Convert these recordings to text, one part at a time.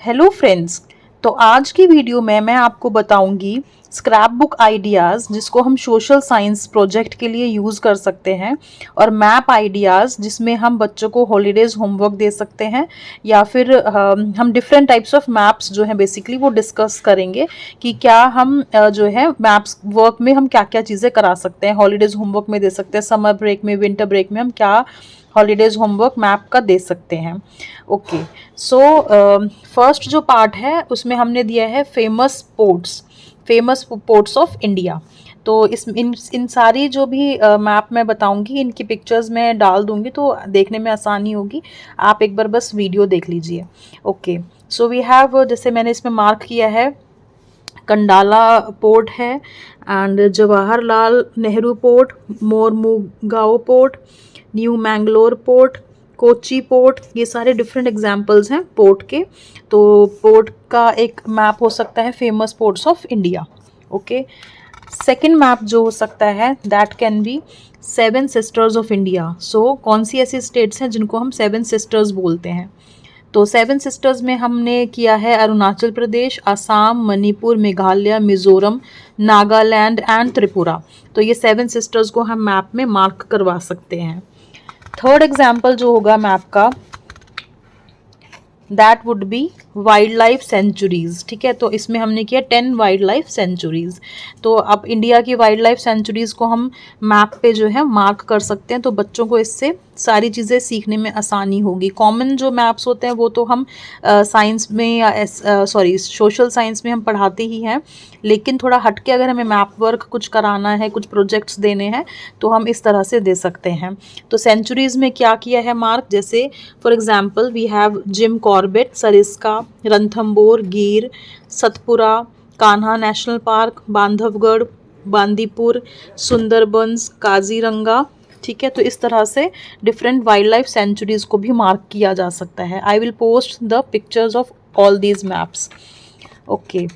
Hello friends. तो आज की वीडियो में मैं आपको बताऊंगी स्क्रैप बुक आइडियाज़ जिसको हम सोशल साइंस प्रोजेक्ट के लिए यूज़ कर सकते हैं, और मैप आइडियाज़ जिसमें हम बच्चों को हॉलीडेज़ होमवर्क दे सकते हैं, या फिर हम डिफरेंट टाइप्स ऑफ मैप्स जो है बेसिकली वो डिस्कस करेंगे कि क्या हम जो है मैप्स वर्क में हम क्या क्या चीज़ें करा सकते हैं, हॉलीडेज़ होमवर्क में दे सकते हैं, समर ब्रेक में, विंटर ब्रेक में हम क्या हॉलीडेज़ होमवर्क मैप का दे सकते हैं। ओके, सो फर्स्ट जो पार्ट है उसमें हमने दिया है फेमस पोर्ट्स ऑफ इंडिया। तो इस इन सारी जो भी मैप मैं बताऊंगी इनकी पिक्चर्स मैं डाल दूंगी तो देखने में आसानी होगी। आप एक बार बस वीडियो देख लीजिए। ओके, सो वी हैव, जैसे मैंने इसमें मार्क किया है, कंडाला पोर्ट है, and Jawaharlal Nehru port, Mormugao port, new Mangalore port, Kochi port, ये सारे डिफरेंट एग्जाम्पल्स हैं पोर्ट के। तो पोर्ट का एक मैप हो सकता है famous ports of India. Okay, second map जो हो सकता है that can be seven sisters of India. So कौन सी ऐसी स्टेट्स हैं जिनको हम सेवन सिस्टर्स बोलते हैं? तो सेवन सिस्टर्स में हमने किया है अरुणाचल प्रदेश, असम, मणिपुर, मेघालय, मिजोरम, नागालैंड एंड त्रिपुरा। तो ये सेवन सिस्टर्स को हम मैप में मार्क करवा सकते हैं। थर्ड एग्जाम्पल जो होगा मैप का that would be wild life sanctuaries. ठीक है, तो इसमें हमने किया 10 वाइल्ड लाइफ सेंचुरीज। तो अब इंडिया की वाइल्ड लाइफ सेंचुरीज को हम मैप पे जो है मार्क कर सकते हैं, तो बच्चों को इससे सारी चीज़ें सीखने में आसानी होगी। कॉमन जो मैप्स होते हैं वो तो हम साइंस में या सोशल साइंस में हम पढ़ाते ही हैं, लेकिन थोड़ा हटके अगर हमें मैप वर्क कुछ कराना है, कुछ प्रोजेक्ट्स देने हैं, तो हम इस तरह से दे सकते हैं। तो सेंचुरीज में क्या किया है मार्क, जैसे for example we have Jim Corbett, Sariska, Ranthambore, Gir, Satpura, Kanha national park, Bandhavgarh, Bandipur, Sundarbans, Kaziranga. ठीक है, तो इस तरह से डिफरेंट वाइल्ड लाइफ सेंचुरीज को भी मार्क किया जा सकता है। I will post the pictures of all these maps. Okay,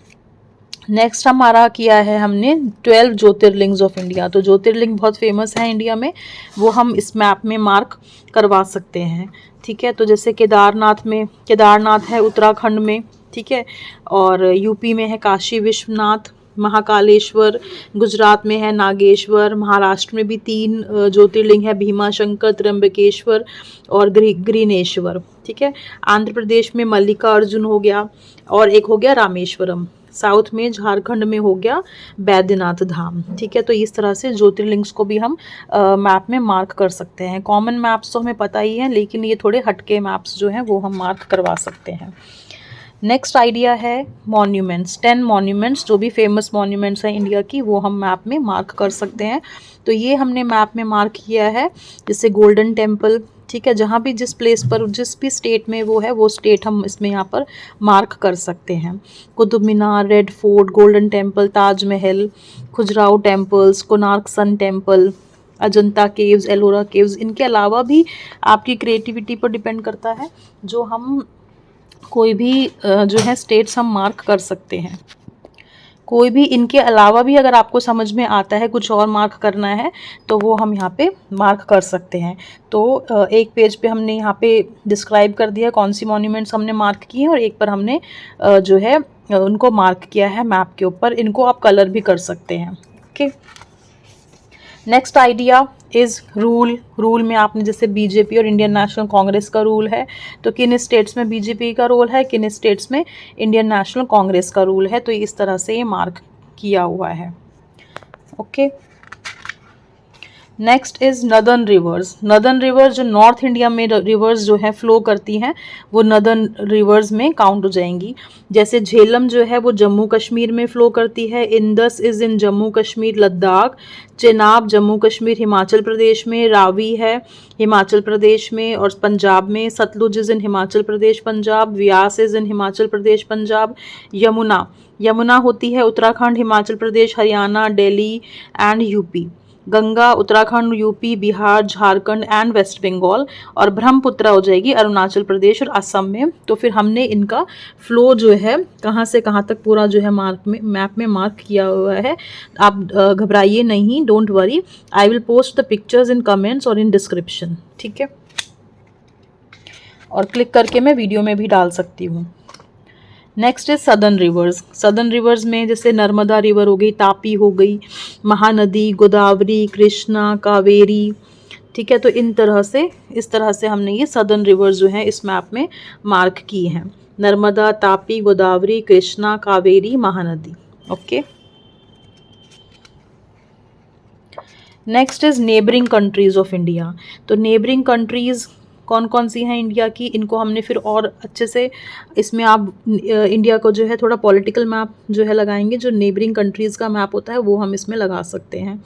next हमारा किया है हमने 12 ज्योतिर्लिंग्स ऑफ इंडिया। तो ज्योतिर्लिंग बहुत फेमस है इंडिया में, वो हम इस मैप में मार्क करवा सकते हैं। ठीक है, तो जैसे केदारनाथ है उत्तराखंड में, ठीक है, और यूपी में है काशी विश्वनाथ, महाकालेश्वर, गुजरात में है नागेश्वर, महाराष्ट्र में भी 3 ज्योतिर्लिंग है, भीमा शंकर, त्र्यंबकेश्वर और ग्रीनेश्वर। ठीक है, आंध्र प्रदेश में मल्लिकार्जुन हो गया, और एक हो गया रामेश्वरम। साउथ में झारखंड में हो गया बैद्यनाथ धाम। ठीक है, तो इस तरह से ज्योतिर्लिंग्स को भी हम मैप में मार्क कर सकते हैं। कॉमन मैप्स तो हमें पता ही है, लेकिन ये थोड़े हटके मैप्स जो हैं वो हम मार्क करवा सकते हैं। नेक्स्ट आइडिया है मॉन्यूमेंट्स। 10 मॉन्यूमेंट्स जो भी फेमस मॉन्यूमेंट्स हैं इंडिया की, वो हम मैप में मार्क कर सकते हैं। तो ये हमने मैप में मार्क किया है, जैसे गोल्डन टेम्पल। ठीक है, जहाँ भी जिस प्लेस पर जिस भी स्टेट में वो है, वो स्टेट हम इसमें यहाँ पर मार्क कर सकते हैं। Qutub Minar, red fort, golden temple, Taj Mahal, Khajuraho temples, Konark sun temple, Ajanta caves, Ellora caves. इनके अलावा भी आपकी क्रिएटिविटी पर डिपेंड करता है, जो हम कोई भी जो है स्टेट्स हम मार्क कर सकते हैं। कोई भी इनके अलावा भी अगर आपको समझ में आता है कुछ और मार्क करना है, तो वो हम यहाँ पे मार्क कर सकते हैं। तो एक पेज पे हमने यहाँ पे डिस्क्राइब कर दिया कौन सी मॉन्यूमेंट्स हमने मार्क की हैं, और एक पर हमने जो है उनको मार्क किया है मैप के ऊपर। इनको आप कलर भी कर सकते हैं। Okay, next idea is rule में आपने जैसे बीजेपी और इंडियन नेशनल कांग्रेस का रूल है, तो किन स्टेट्स में बीजेपी का रोल है, किन स्टेट्स में इंडियन नेशनल कांग्रेस का रूल है, तो इस तरह से ये मार्क किया हुआ है। Okay, next is northern reverse. Northern reverse जो नॉर्थ इंडिया में रिवर्स जो है फ्लो करती हैं, वो नदर्न रिवर्स में काउंट हो जाएंगी। जैसे झेलम जो है वो जम्मू कश्मीर में फ्लो करती है, Indus is in Jammu Kashmir Ladakh, Chenab Jammu Kashmir Himachal Pradesh में, रावी है हिमाचल प्रदेश में और पंजाब में, Sutlej is in Himachal Pradesh Punjab, Beas is in Himachal Pradesh Punjab, Yamuna होती है Uttarakhand, Himachal Pradesh, Haryana, Delhi and UP, Ganga Uttarakhand, UP, Bihar, Jharkhand and west Bengal, और ब्रह्मपुत्रा हो जाएगी अरुणाचल प्रदेश और असम में। तो फिर हमने इनका फ्लो जो है कहाँ से कहाँ तक पूरा जो है मैप में मार्क किया हुआ है। आप घबराइए नहीं, don't worry, I will post the pictures in comments और इन डिस्क्रिप्शन। ठीक है, और क्लिक करके मैं वीडियो में भी डाल सकती हूँ। नेक्स्ट है सदर्न रिवर्स। सदर्न रिवर्स में जैसे नर्मदा रिवर हो गई, तापी हो गई, महानदी, गोदावरी, कृष्णा, कावेरी, ठीक है। तो इस तरह से हमने ये सदर्न रिवर्स जो है इस मैप में मार्क की हैं। Narmada, Tapi, Godavari, Krishna, Kaveri, Mahanadi. Okay. Next is neighbouring countries of India. तो नेबरिंग कंट्रीज कौन कौन सी हैं इंडिया की, इनको हमने फिर और अच्छे से इसमें आप इंडिया को जो है थोड़ा पॉलिटिकल मैप जो है लगाएंगे, जो नेबरिंग कंट्रीज़ का मैप होता है वो हम इसमें लगा सकते हैं।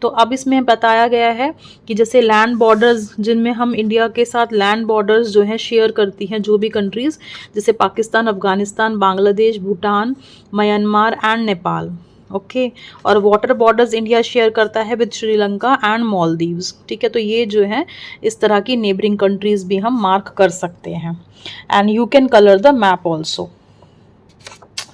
तो अब इसमें बताया गया है कि जैसे लैंड बॉर्डर्स जिनमें हम इंडिया के साथ लैंड बॉर्डर्स जो है शेयर करती हैं जो भी कंट्रीज़, जैसे Pakistan, Afghanistan, Bangladesh, Bhutan, Myanmar and Nepal. Okay. और वाटर बॉर्डर्स इंडिया शेयर करता है विद श्रीलंका एंड मालदीव्स, ठीक है। तो ये जो है इस तरह की नेबरिंग कंट्रीज भी हम मार्क कर सकते हैं। And you can colour the map also.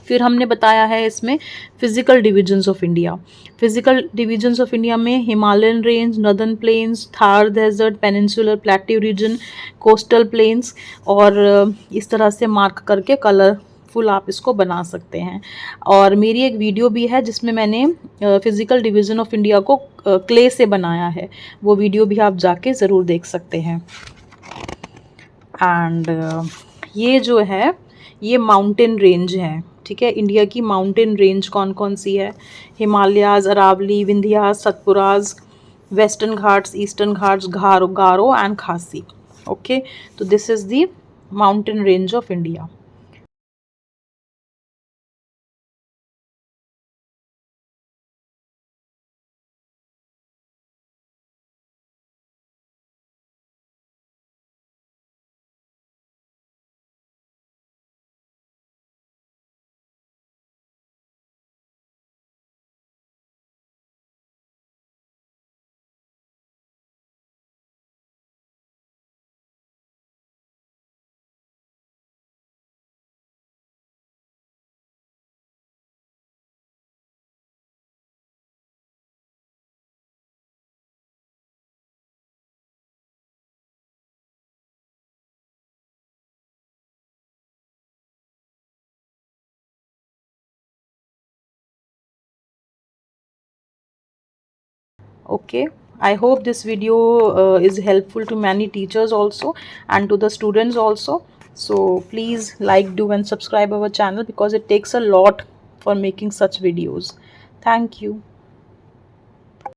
फिर हमने बताया है इसमें physical divisions of India. Physical divisions of India में Himalayan range, northern plains, Thar desert, peninsular plateau region, coastal plains, और इस तरह से मार्क करके कलरफुल आप इसको बना सकते हैं। और मेरी एक वीडियो भी है जिसमें मैंने फिजिकल डिवीज़न ऑफ इंडिया को क्ले से बनाया है, वो वीडियो भी आप जाके ज़रूर देख सकते हैं। एंड ये जो है ये माउंटेन रेंज है, ठीक है। इंडिया की माउंटेन रेंज कौन कौन सी है? Himalayas, Aravalli, Vindhyas, Satpuras, western Ghats, eastern Ghats, Garo and Khasi. Okay. तो this is the mountain range of India. Okay, I hope this video is helpful to many teachers also and to the students also. So please like, do and subscribe our channel because it takes a lot for making such videos. Thank you.